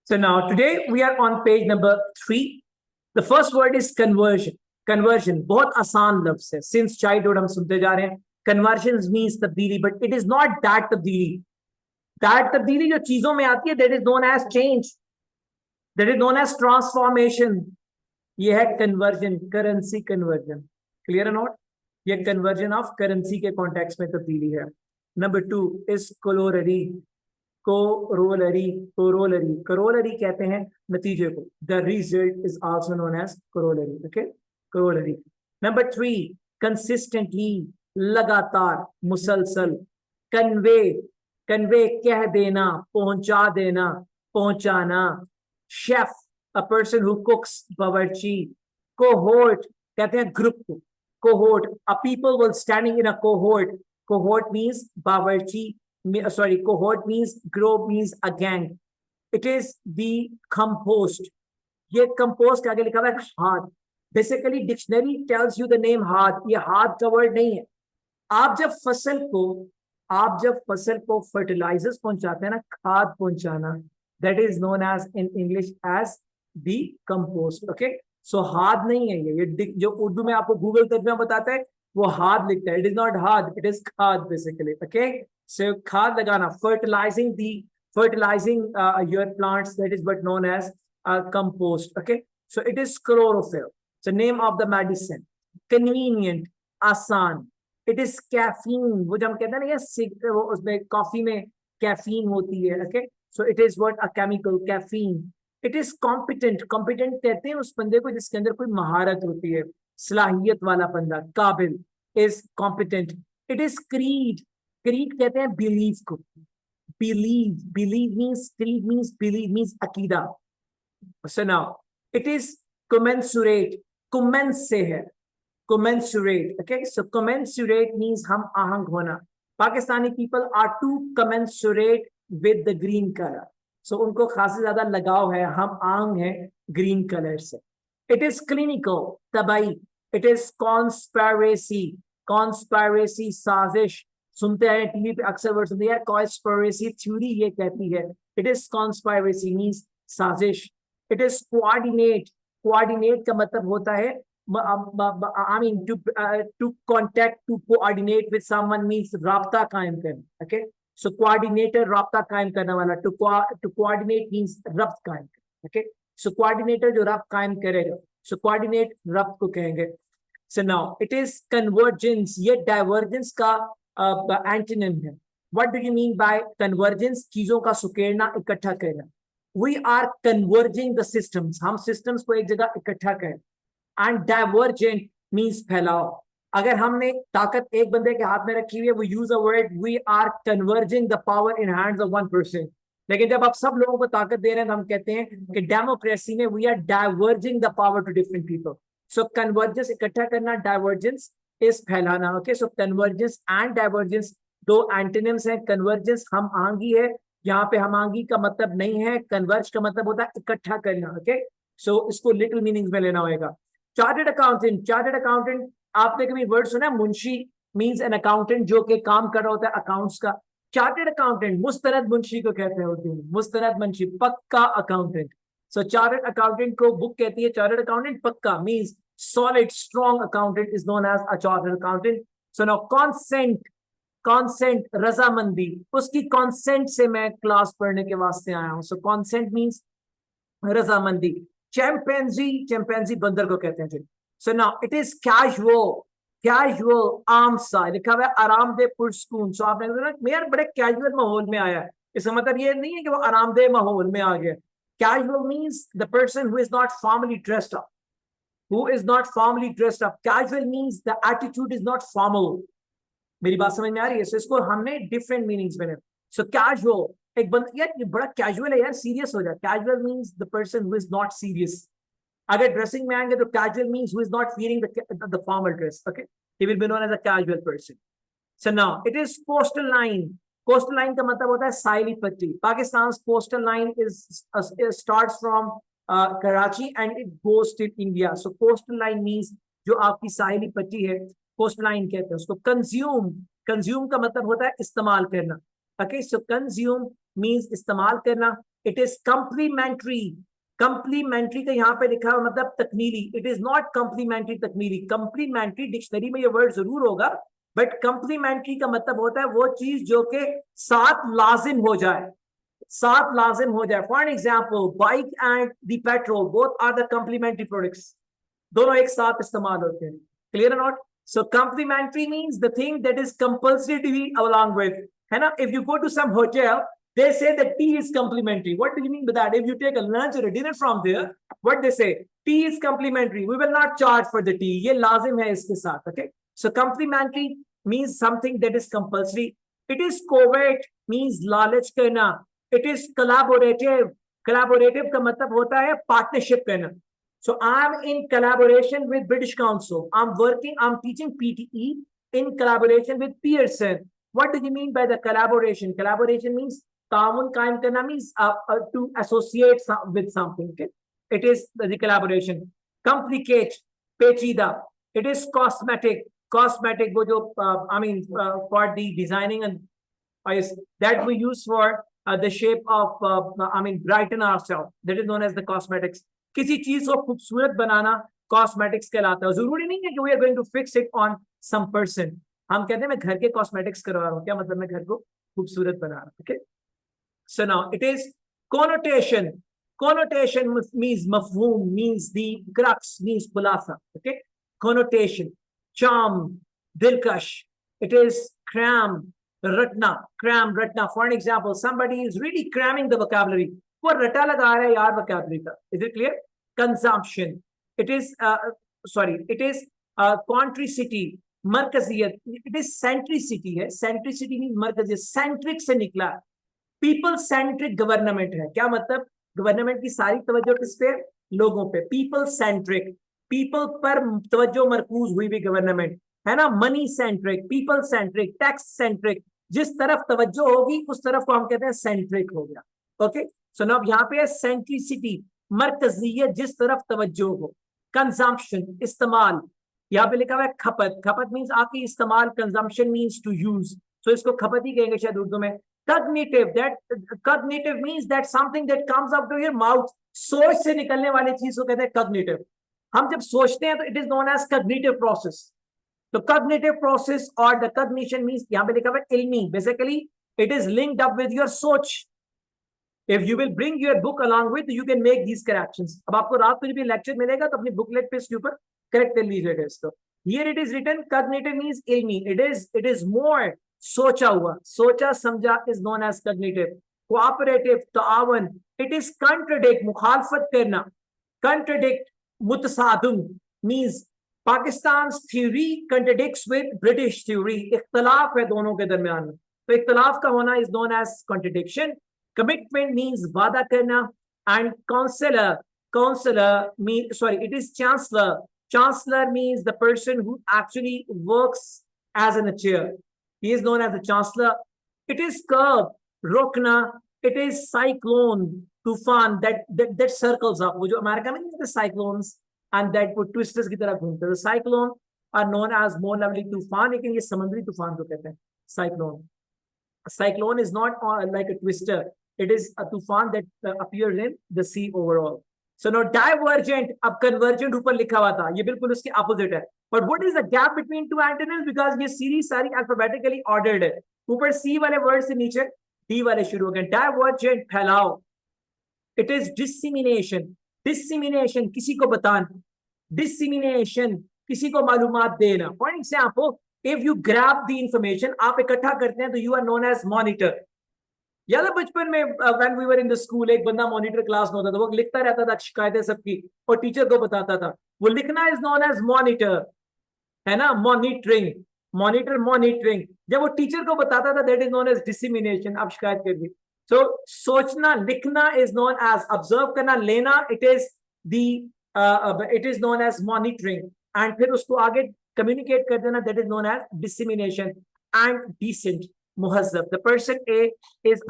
So now today we are on page number 3. The first word is conversion. Conversion बहुत आसान लफ्ज है. Since childhood हम सुनते जा रहे हैं. Conversion means तब्दीली, but it is not that तब्दीली. That तब्दीली जो चीजों में आती है, that is known as change. That is known as transformation. ये है conversion, currency conversion. Clear or not? ये conversion of currency के context में तब्दीली है. Number 2 is corollary. Corollary कहते हैं नतीजे को. The result is also known as corollary. Okay, corollary. Number 3, consistently, लगातार, मुसलसल. Convey कह देना, पहुंचा देना, पहुंचाना. Chef, a person who cooks, बावर्ची. Cohort कहते हैं ग्रुप को. Cohort, a people will standing in a cohort. Cohort means बावर्ची. Cohort means group, means a gang. It is the compost. ये compost के आगे लिखा हुआ है हाथ. Basically dictionary tells you the name हाथ. ये हाथ का word नहीं है. आप जब फसल को fertilizers पहुंचाते हैं ना, खाद पहुंचाना, that is known as in English as the compost. Okay, so हाथ नहीं है ये जो उर्दू में आपको गूगल तर्जुमा बताता है वो हाथ लिखता है. It is not हाथ, it is खाद basically. Okay, so खाद लगाना, fertilizing your plants, that is what known as compost. Okay, so it is chlorophyll. So name of the medicine. Convenient, आसान. It is caffeine. वो जब हम कहते हैं ना ये वो उसमें कॉफी में कैफीन होती है. Okay, so it is what a chemical, caffeine. It is competent. Competent कहते हैं उस बंदे को जिसके अंदर कोई महारत होती है, सलाहियत वाला बंदा, काबिल, is competent. It is creed. Creed कहते हैं belief को. Believe means, creed means believe, means अकीदा. So now it is commensurate. Commence से है. Commensurate. Okay, so commensurate means हम आहंग होना. Pakistani people are too commensurate with the green color. So उनको खासी ज्यादा लगाव है, हम आहंग हैं green color से. It is clinical. तबाही. It is conspiracy. Conspiracy, साजिश. सुनते हैं टीवी पे अक्सर वर्ड सुनते हैं conspiracy theory, ये कहती है. It is conspiracy means साजिश. It is coordinate. Coordinate का मतलब होता है I mean to contact, to coordinate with someone means राब्ता कायम करना. Okay, so coordinator राब्ता कायम करने वाला. To coordinate means रब्त कायम करना. Okay, so coordinator जो रब्त कायम करेगा, so coordinate रब्त को कहेंगे. So now it is convergence. ये divergence का antonym है. What do you mean by convergence? चीजों का सुकेड़ना, इकट्ठा करना. We are converging the systems. हम systems को एक जगह इकट्ठा करें. And divergent means फैलाव. अगर हमने ताकत एक बंदे के हाथ में रखी हुई है, we use a word, we are converging the power in hands of one person. लेकिन जब आप सब लोगों को ताकत दे रहे हैं तो हम कहते हैं कि डेमोक्रेसी में we are diverging the power to different people. So convergence इकट्ठा करना, divergence is फैलाना. Okay, so convergence and divergence दो antonyms हैं. Convergence हम आंगी है, यहाँ पे हम आंगी का मतलब नहीं है. Converge का मतलब होता है इकट्ठा करना. Okay, so इसको little meanings में लेना होगा. Chartered accountant, आपने कभी वर्ड सुना? मुंशी means an accountant जो कि काम कर रहा होता है अकाउंट्स का. Chartered accountant, मुस्तरद मुंशी को कहते हैं उर्दू में. मुस्तरद मुंशी, पक्का अकाउंटेंट. So chartered accountant को बुक कहती है chartered accountant. पक्का means solid, strong accountant is known as a chartered accountant. So now consent, रजामंदी. उसकी consent से मैं क्लास पढ़ने के वास्ते आया हूँ. So consent means रजामंदी. Chimpanzee बंदर को कहते हैं. So now it is casual, आम सा, लिखा हुआ है आरामदेह पुरस्कून. So आपने कहा यार बड़े कैजुअल माहौल में आया है. इसका मतलब ये नहीं है कि वो आरामदेह माहौल में आ गया. Casual means the person who is not formally dressed up. Casual means the attitude is not formal. मेरी बात समझ में आ रही है? So इसको हमने different meanings में. So casual, एक बंदा यार ये बड़ा casual है यार, serious हो जाए. Casual means the person who is not serious. अगर ड्रेसिंग में आएंगे तो casual means who is not wearing the formal dress. Okay, he will be known as a casual person. So now it is coastal line. Coastal line का मतलब होता है साहिली पट्टी. Pakistan's coastal line starts from Karachi and it goes to India. So coastal line means जो आपकी साहिली पट्टी है, coastal line कहते हैं उसको. Consume का मतलब होता है इस्तेमाल करना. Okay, so consume means इस्तेमाल करना. It is complementary. कंप्लीमेंट्री का यहाँ पे लिखा हुआ मतलब तकमीली, इट इज नॉट कंप्लीमेंट्री तकमीली। कंप्लीमेंट्री डिक्शनरी में ये वर्ड जरूर होगा, बट कंप्लीमेंट्री का मतलब होता है वो चीज जो के साथ लाजिम हो जाए, साथ लाजिम हो जाए। For example bike and the petrol both are the complementary products, दोनों एक साथ इस्तेमाल होते हैं। क्लियर और not? So complementary means the thing that is compulsory to be along with, है ना? If you go to some hotel, they say that tea is complimentary. What do you mean by that? If you take a lunch or a dinner from there, what they say? Tea is complimentary. We will not charge for the tea. ये लाजिम है इसके साथ. Okay? So complimentary means something that is compulsory. It is covert means लालच करना. It is collaborative. Collaborative का मतलब होता है partnership करना. So I'm in collaboration with British Council. I'm teaching PTE in collaboration with Pearson. What do you mean by the collaboration? Collaboration means ताउन कायम करना, means to associate with something. Okay? It is the collaboration. Complicate, पेचीदा. It is cosmetic. Cosmetic वो जो for the designing and that we use for the shape of brighten ourselves. That is known as the cosmetics. किसी चीज को खूबसूरत बनाना cosmetics कहलाता है। जरूरी नहीं है कि we are going to fix it on some person. हम कहते हैं मैं घर के cosmetics करवा रहा हूँ, क्या मतलब मैं घर को खूबसूरत बना रहा हूँ। Okay? So now it is connotation. Connotation means mafhum, means the crux, means khulasa. Okay? Connotation. Charm, dilkash. It is cram, ratna, cram, ratna. For an example, somebody is really cramming the vocabulary. वो रटा लगा रहा है यार vocabulary का. Is it clear? Consumption. It is it is contricity, मरकजियत. It is centricity है. Centricity means मरकजियत. Centric से निकला. पीपल सेंट्रिक गवर्नमेंट है। क्या मतलब? गवर्नमेंट की सारी तवज्जो किस पे? लोगों पे। पीपल सेंट्रिक, पीपल पर तवज्जो मरकूज हुई भी गवर्नमेंट, है ना? Money centric, people centric, tax centric. जिस तरफ तवज्जो होगी उस तरफ को हम कहते हैं सेंट्रिक हो गया। ओके? सो नाउ यहाँ पे है सेंट्रिसिटी, मरकजियत, जिस तरफ तवज्जो हो। कंजम्पशन, इस्तेमाल। यहाँ पे लिखा हुआ है खपत। खपत मीन्स आपकी इस्तेमाल, कंजम्पशन मीन्स टू यूज। सो इसको खपत ही कहेंगे शायद उर्दू में। Cognitive, cognitive means that something that comes up to your mouth. सोच से निकलने वाली चीज को कहते हैं cognitive. हम जब सोचते हैं तो it is known as cognitive process. तो cognitive process or the cognition means यहाँ पे लिखा हुआ है ilmi. Basically, it is linked up with your सोच. If you will bring your book along with, you can make these corrections. अब आपको रात को जब ये lecture मिलेगा तो अपनी booklet पे इसके ऊपर correct कर लीजिएगा इसको. Here it is written cognitive means ilmi. It is more. सोचा हुआ, सोचा समझा is known as cognitive. Cooperative, तावन. It is contradict, मुखालफत करना. Contradict, मुतसादम means Pakistan's theory contradicts with British theory. इख्तलाफ है दोनों के दरमियान में, तो इख्तलाफ का होना is known as contradiction. Commitment means वादा करना. And counselor means, it is chancellor. Chancellor means the person who actually works as in a chair. He is known as the chancellor. It is curve, rokna. It is cyclone, tufan, that circles up. वो जो America में नहीं, the cyclones and that वो twisters की तरह घूमते हैं. The cyclone are known as more lovely tufan, लेकिन ये समुद्री तूफान को कहते हैं cyclone. A cyclone is not like a twister. It is a tufan that appears in the sea overall. So now divergent, अब convergent ऊपर लिखा हुआ था, ये बिल्कुल उसके opposite है. But what is the gap between two antonyms? Because ये series सारी alphabetically ordered है. ऊपर C वाले word से नीचे D वाले शुरू हो गए. Divergent, फैलाव. It is dissemination. Dissemination, किसी को बताना. Dissemination, किसी को मालूमात देना. For example, if you grab the information, आप इकट्ठा करते हैं तो you are known as monitor. याद है बचपन में when we were in the school, एक बंदा मॉनिटर क्लास में होता था, वो लिखता रहता था शिकायतें सबकी और टीचर को बताता था. वो लिखना इज नोन एज मॉनिटर, है ना? Monitoring, monitor, monitoring. जब वो टीचर को बताता था that is known as dissemination. आप शिकायत कर दी. सो सोचना, लिखना इज नोन एज, ऑब्जर्व करना, लेना, it is known as monitoring. And फिर उसको आगे कम्युनिकेट कर देना, that is known as dissemination. And decent, मुहज्जब. The person A is